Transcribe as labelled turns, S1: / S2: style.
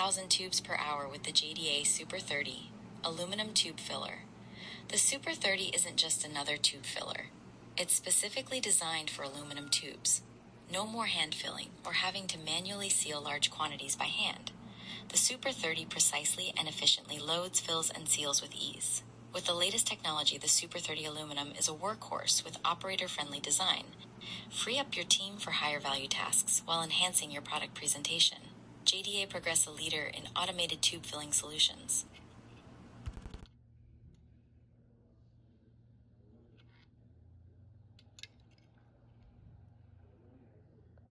S1: 1,000 tubes per hour with the JDA Super 30 aluminum tube filler. The Super 30 isn't just another tube filler. It's specifically designed for aluminum tubes. No more hand filling or having to manually seal large quantities by hand. The Super 30 precisely and efficiently loads, fills, and seals with ease. With the latest technology, the Super 30 aluminum is a workhorse with operator-friendly design. Free up your team for higher value tasks while enhancing your product presentation. JDA Progress, a leader in automated tube filling solutions.